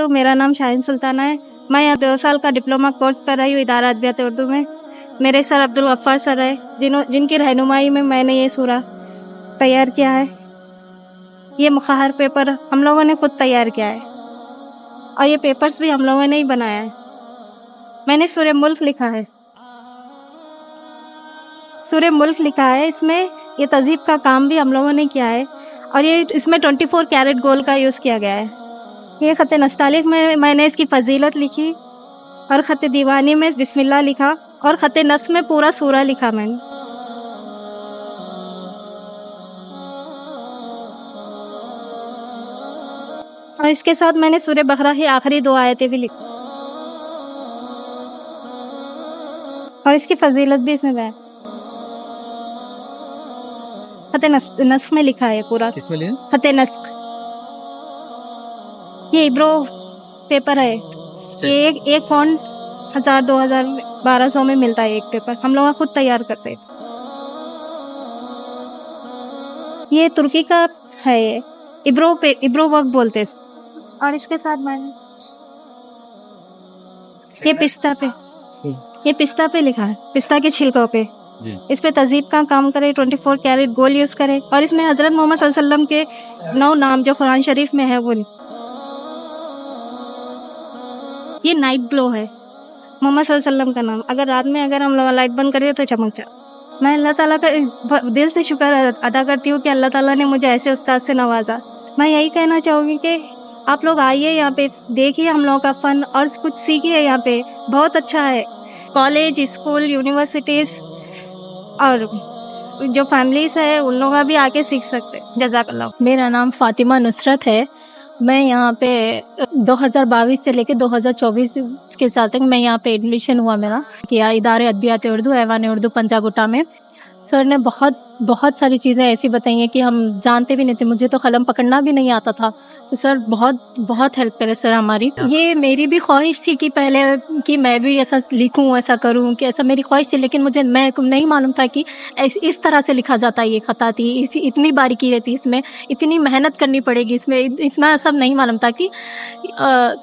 वबरकातुहू। मेरा नाम शाहीन सुल्ताना है। मैं यहाँ 2 साल का डिप्लोमा कोर्स कर रही हूँ इदारा अदबियात उर्दू में। मेरे सर अब्दुल गफ्फार सर है, जिनकी रहनुमाई में मैंने ये सूरा तैयार किया है। ये मुखहर पेपर हम लोगों ने खुद तैयार किया है और ये पेपर्स भी हम लोगों ने ही बनाया है। मैंने सूरे मुल्क लिखा है, सूरे मुल्क लिखा है। इसमें ये तहजीब का काम भी हम लोगों ने किया है और ये इसमें 24 कैरेट गोल्ड का यूज़ किया गया है। ये ख़त नस्तालिक में मैंने इसकी फजीलत लिखी और ख़त दीवानी में बिस्मिल्लाह लिखा और ख़त नस्म में पूरा सूरा लिखा मैंने। और इसके साथ मैंने सूरे बकरा की आखिरी 2 आयतें भी लिखी और इसकी फजीलत भी इसमें है। ख़त नस्ख में लिखा है पूरा। किसमें लिखा? ख़त नस्ख। ये इब्रो पेपर है। ये एक फ़ॉन्ट 1000, 2000, 1200 में मिलता है एक पेपर। हम लोग खुद तैयार करते हैं। ये तुर्की का है, ये इब्रो वर्क बोलते हैं। और इसके साथ मैंने ये पिस्ता पे लिखा है, पिस्ता के छिलकों पे। इस पे तहजीब का काम करे, 24 कैरेट गोल्ड यूज करे और इसमें हजरत मोहम्मद सल्लल्लाहु अलैहि वसल्लम के 9 नाम जो कुरान शरीफ में है वो। ये नाइट ग्लो है, मोहम्मद सल्लल्लाहु अलैहि वसल्लम का नाम। अगर रात में अगर हम लोग लाइट बंद कर दे तो चमक जाए। मैं अल्लाह ताला का दिल से शुक्र अदा करती हूँ कि अल्लाह ताला ने मुझे ऐसे उस्ताद से नवाजा। मैं यही कहना चाहूँगी कि आप लोग आइए यहाँ पे, देखिए हम लोगों का फ़न और कुछ सीखिए। यहाँ पे बहुत अच्छा है। कॉलेज, स्कूल, यूनिवर्सिटीज़ और जो फैमिलीज़ है उन लोग भी आके सीख सकते हैं। जज़ाकल्लाह। मेरा नाम फातिमा नुसरत है। मैं यहाँ पे 2022 से लेकर 2024 के साल तक मैं यहाँ पे एडमिशन हुआ मेरा किया इदारे अदबियात उर्दू ऐवान उर्दू पंजागुटा में। सर ने बहुत सारी चीज़ें ऐसी बताई हैं कि हम जानते भी नहीं थे। मुझे तो कलम पकड़ना भी नहीं आता था, तो सर बहुत हेल्प करे सर हमारी। ये मेरी भी ख्वाहिश थी कि पहले कि मैं भी ऐसा लिखूं, ऐसा करूं, कि ऐसा मेरी ख्वाहिश थी, लेकिन मुझे नहीं मालूम था कि इस तरह से लिखा जाता है। ये खताती इतनी बारीकी रहती, इसमें इतनी मेहनत करनी पड़ेगी, इसमें इतना सब नहीं मालूम था कि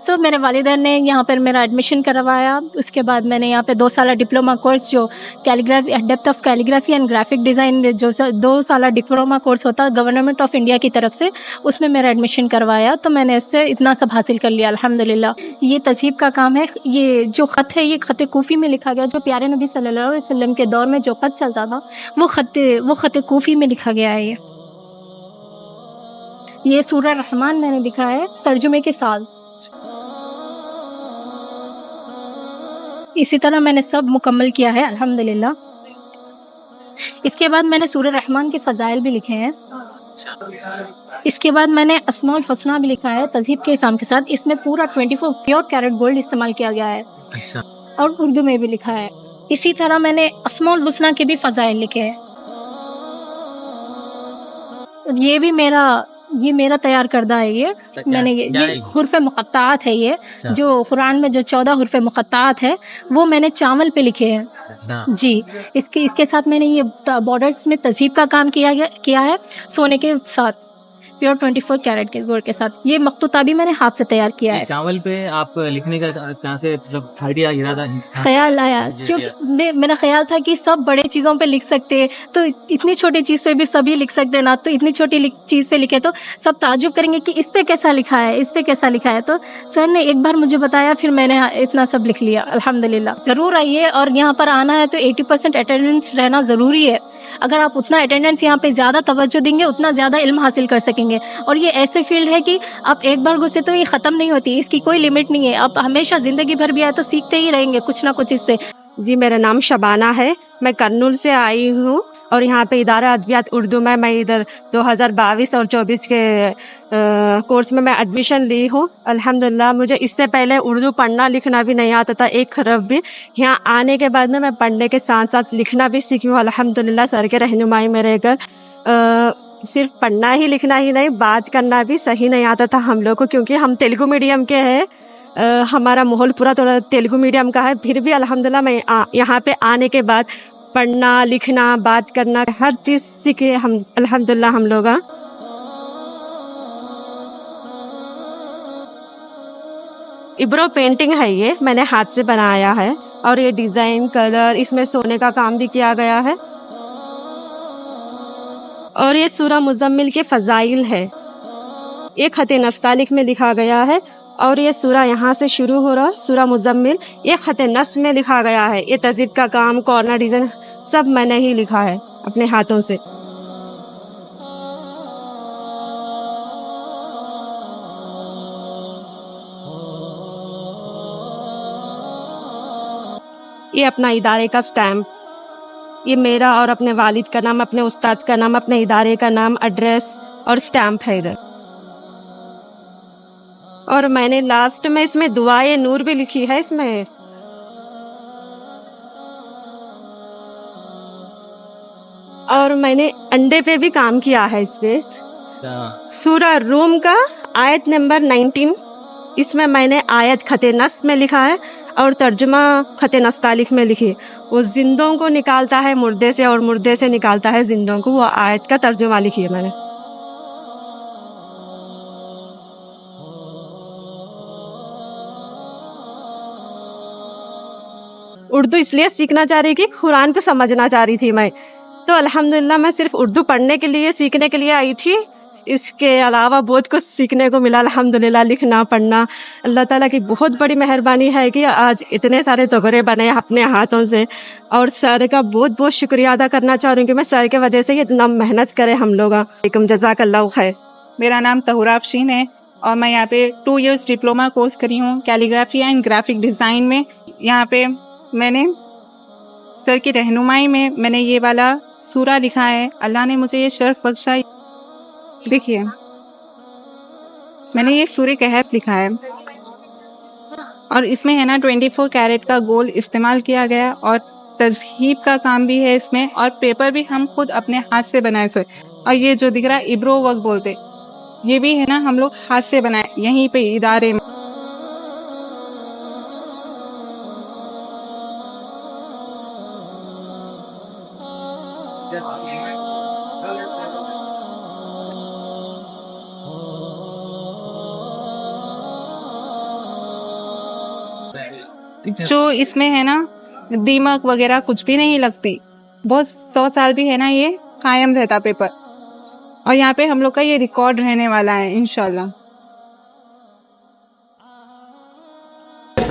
तो मेरे वालिदैन ने यहाँ पर मेरा एडमिशन करवाया। उसके बाद मैंने यहाँ पे 2 साल डिप्लोमा कोर्स जो calligraphy, depth of calligraphy and graphic design जो 2 साल डिप्लोमा कोर्स होता है गवर्नमेंट ऑफ इंडिया की तरफ से, उसमें मेरा एडमिशन करवाया। तो मैंने उससे इतना सब हासिल कर लिया अल्हम्दुलिल्लाह। ये तहजीब का काम है। ये जो ख़त है ये ख़त कूफ़ी में लिखा गया। जो प्यारे नबी सल्लल्लाहु अलैहि वसल्लम के दौर में जो ख़त चलता था वो ख़त कूफ़ी में लिखा गया है। ये सूरा रहमान मैंने लिखा है तर्जुमे के साथ। इसी तरह मैंने सब मुकम्मल किया है अल्हम्दुलिल्लाह। इसके बाद मैंने सूरह रहमान के फ़ज़ाइल भी लिखे हैं। इसके बाद मैंने अस्माउल हुस्ना भी लिखा है तहजीब के काम के साथ। इसमें पूरा 24 प्योर कैरेट गोल्ड इस्तेमाल किया गया है और उर्दू में भी लिखा है। इसी तरह मैंने अस्माउल हुस्ना के भी फ़ज़ाइल लिखे हैं। ये मेरा तैयार करदा है। ये मैंने ये हुर्फ़े मुक़त्ताआत है। ये जो कुरान में जो 14 हुर्फ़े मुक़त्ताआत है वो मैंने चावल पे लिखे हैं जी। इसके साथ मैंने ये बॉर्डर्स में तहजीब का काम किया है सोने के साथ, प्योर 24 कैरेट के गोल्ड के साथ। ये मखतूता भी मैंने हाथ से तैयार किया है। चावल पे आप लिखने का कहाँ से मतलब आइडिया इरादा ख्याल आया? क्योंकि मेरा ख्याल था कि सब बड़े चीज़ों पे लिख सकते हैं, तो इतनी छोटी चीज़ पे भी सभी लिख सकते हैं ना, तो इतनी छोटी चीज़ पे लिखे तो सब ताजुब करेंगे कि इस पे कैसा लिखा है, इस पे कैसा लिखा है। तो सर ने एक बार मुझे बताया, फिर मैंने इतना सब लिख लिया अल्हम्दुलिल्लाह। ज़रूर आइए और यहाँ पर आना है तो 80% अटेंडेंस रहना ज़रूरी है। अगर आप उतना अटेंडेंस यहाँ पे ज़्यादा तवज्जो देंगे उतना ज़्यादा इल्म हासिल कर सकेंगे। और ये ऐसे फील्ड है कि आप एक बार घुसे तो ये ख़त्म नहीं होती, इसकी कोई लिमिट नहीं है। आप हमेशा ज़िंदगी भर भी आए तो सीखते ही रहेंगे कुछ ना कुछ इससे। जी, मेरा नाम शबाना है। मैं कर्नूल से आई हूँ और यहाँ पे इदारा अदबियात उर्दू में मैं इधर 2022 और 24 के कोर्स में मैं एडमिशन ली हूँ अल्हम्दुलिल्लाह। मुझे इससे पहले उर्दू पढ़ना लिखना भी नहीं आता था एक हरफ भी। यहाँ आने के बाद में मैं पढ़ने के साथ साथ लिखना भी सीखी हूँ अल्हम्दुलिल्लाह। सर के रहनुमाई में रहकर सिर्फ पढ़ना ही लिखना ही नहीं, बात करना भी सही नहीं आता था हम लोग को, क्योंकि हम तेलुगु मीडियम के हैं। हमारा माहौल पूरा थोड़ा तेलुगु मीडियम का है। फिर भी अल्हम्दुलिल्लाह मैं यहाँ पे आने के बाद पढ़ना लिखना बात करना हर चीज़ सीखे हम अल्हम्दुलिल्लाह हम लोग। इब्रो पेंटिंग है, ये मैंने हाथ से बनाया है और ये डिजाइन कलर इसमें सोने का काम भी किया गया है। और ये सूरा मुजम्मिल के फजाइल है, ये खत नस्तालिक में लिखा गया है। और ये सूरा यहाँ से शुरू हो रहा, सूरा मुजम्मिल, ये खत नस में लिखा गया है। ये तज़ीद का काम, कॉर्नर डिजाइन सब मैंने ही लिखा है अपने हाथों से। ये अपना इदारे का स्टैम्प, ये मेरा और अपने वालिद का नाम, अपने उस्ताद का नाम, अपने इदारे का नाम, एड्रेस और स्टैम्प है इधर। और मैंने लास्ट में इसमें दुआए नूर भी लिखी है इसमें। और मैंने अंडे पे भी काम किया है इस पे। सूरा रूम का आयत नंबर 19, इसमें मैंने आयत खत नस में लिखा है और तर्जुमा खत नस्तालिक में लिखी। वो जिंदों को निकालता है मुर्दे से और मुर्दे से निकालता है जिंदों को, वो आयत का तर्जुमा लिखी है मैंने। उर्दू इसलिए सीखना चाह रही कि कुरान को समझना चाह रही थी मैं, तो अल्हम्दुलिल्लाह मैं सिर्फ उर्दू पढ़ने के लिए, सीखने के लिए आई थी। इसके अलावा बहुत कुछ सीखने को मिला अल्हम्दुलिल्लाह, लिखना पढ़ना। अल्लाह ताला की बहुत बड़ी मेहरबानी है कि आज इतने सारे तोहरे बने अपने हाथों से। और सर का बहुत बहुत शुक्रिया अदा करना चाह रही हूँ कि मैं सर के वजह से इतना मेहनत करे हम लोग। जज़ाकल्लाहु खैर। मेरा नाम तहुरा अफशीन है और मैं यहाँ पे 2 इयर्स डिप्लोमा कोर्स करी हूँ कैलीग्राफी एंड ग्राफिक डिज़ाइन में। यहाँ पे मैंने सर की रहनुमाई में मैंने ये वाला सूरा लिखा है। अल्लाह ने मुझे ये शर्फ बख्शा। देखिए मैंने ये सूरे कहफ लिखा है और इसमें है ना 24 कैरेट का गोल्ड इस्तेमाल किया गया और तज़हीब का काम भी है इसमें। और पेपर भी हम खुद अपने हाथ से बनाए सोए। और ये जो दिख रहा है इब्रो वर्क बोलते, ये भी है ना हम लोग हाथ से बनाए यहीं पे इदारे में। जो इसमें है ना दीमक वगैरह कुछ भी नहीं लगती, बहुत 100 साल भी है ना ये कायम रहता पेपर। और यहाँ पे हम लोग का ये रिकॉर्ड रहने वाला है इंशाल्लाह।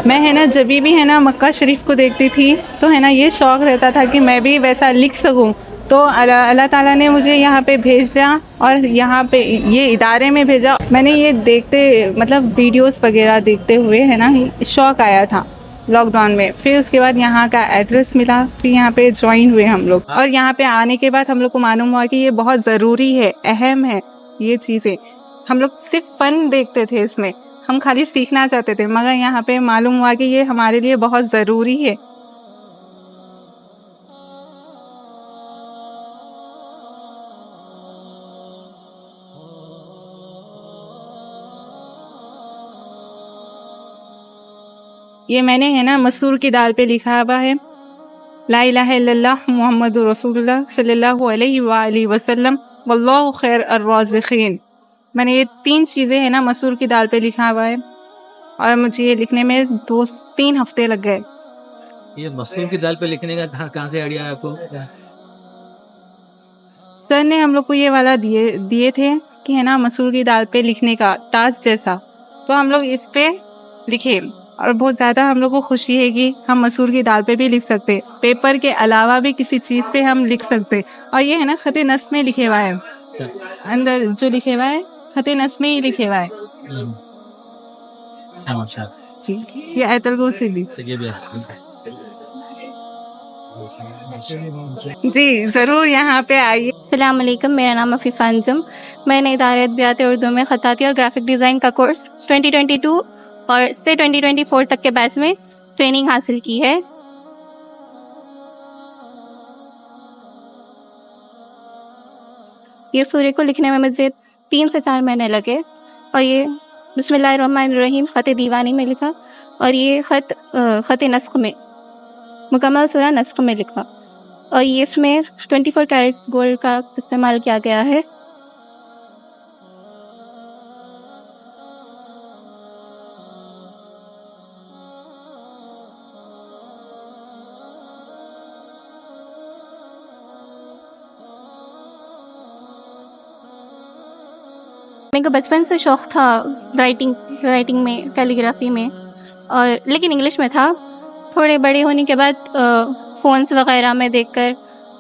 मैं है ना जब भी है ना मक्का शरीफ को देखती थी तो है ना ये शौक रहता था कि मैं भी वैसा लिख सकूं। तो अल्लाह ताला ने मुझे यहाँ पे भेजा और यहाँ पे ये इदारे में भेजा। मैंने ये देखते मतलब वीडियोस वगैरह देखते हुए है ना शौक आया था लॉकडाउन में। फिर उसके बाद यहाँ का एड्रेस मिला, फिर यहाँ पे ज्वाइन हुए हम लोग। और यहाँ पे आने के बाद हम लोग को मालूम हुआ कि ये बहुत ज़रूरी है, अहम है ये चीज़ें। हम लोग सिर्फ फन देखते थे इसमें, हम खाली सीखना चाहते थे, मगर यहाँ पे मालूम हुआ कि ये हमारे लिए बहुत ज़रूरी है। ये मैंने है ना मसूर की दाल पे लिखा हुआ है ला इलाहा इल्लल्लाह मुहम्मदुर रसूलुल्लाह सल्लल्लाहु अलैहि वसल्लम वल्लाहु खैर अर्राज़िकीन। मैंने ये 3 चीज़ें है ना मसूर की दाल पे लिखा हुआ है और मुझे ये लिखने में 2-3 हफ्ते लग गए। ये मसूर की दाल पे लिखने का कहाँ से आइडिया है आपको? सर ने हम लोग को ये वाला दिए थे कि है ना मसूर की दाल पे लिखने का टास्क जैसा, तो हम लोग इस पे लिखे और बहुत ज़्यादा हम लोग को खुशी है कि हम मसूर की दाल पे भी लिख सकते, पेपर के अलावा भी किसी चीज़ पे हम लिख सकते। और ये है ना खत नस में लिखे हुआ है, अंदर जो लिखे हुआ है खत नस में ही लिखे हुआ है जी। ये आयतुल कुर्सी भी जी ज़रूर यहाँ पे आइए। अस्सलाम वालेकुम, मेरा नाम अफ़ीफ़ा अंजुम। मैंने इदारे अदबियात उर्दू में ख़ताती और ग्राफिक डिज़ाइन का कोर्स 2022 और से 2024 तक के बैच में ट्रेनिंग हासिल की है। ये सूरे को लिखने में मुझे 3 से 4 महीने लगे और ये बिस्मिल्लाहिर्रहमानिर्रहीम ख़त दीवानी में लिखा और ये ख़त नस्ख़ में मुकम्मल सूरा नस्ख़ में लिखा। और ये इसमें 24 कैरेट गोल्ड का इस्तेमाल किया गया है। मेरे को बचपन से शौक़ था राइटिंग में, कैलीग्राफी में, और लेकिन इंग्लिश में था। थोड़े बड़े होने के बाद फ़ोन्स वगैरह में देखकर,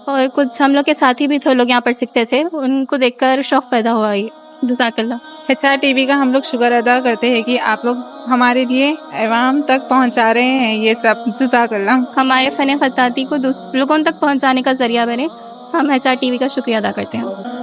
और कुछ हम लोग के साथी भी थे लोग यहाँ पर सीखते थे, उनको देखकर शौक़ पैदा हुआ ये जज़ाकल्लाह। HRTV का हम लोग शुक्र अदा करते हैं कि आप लोग हमारे लिए अवाम तक पहुंचा रहे हैं ये सब। जज़ाकल्लाह। हमारे फ़न ख़त्ताती को लोगों तक पहुँचाने का ज़रिया बने, हम HRTV का शुक्रिया अदा करते हैं।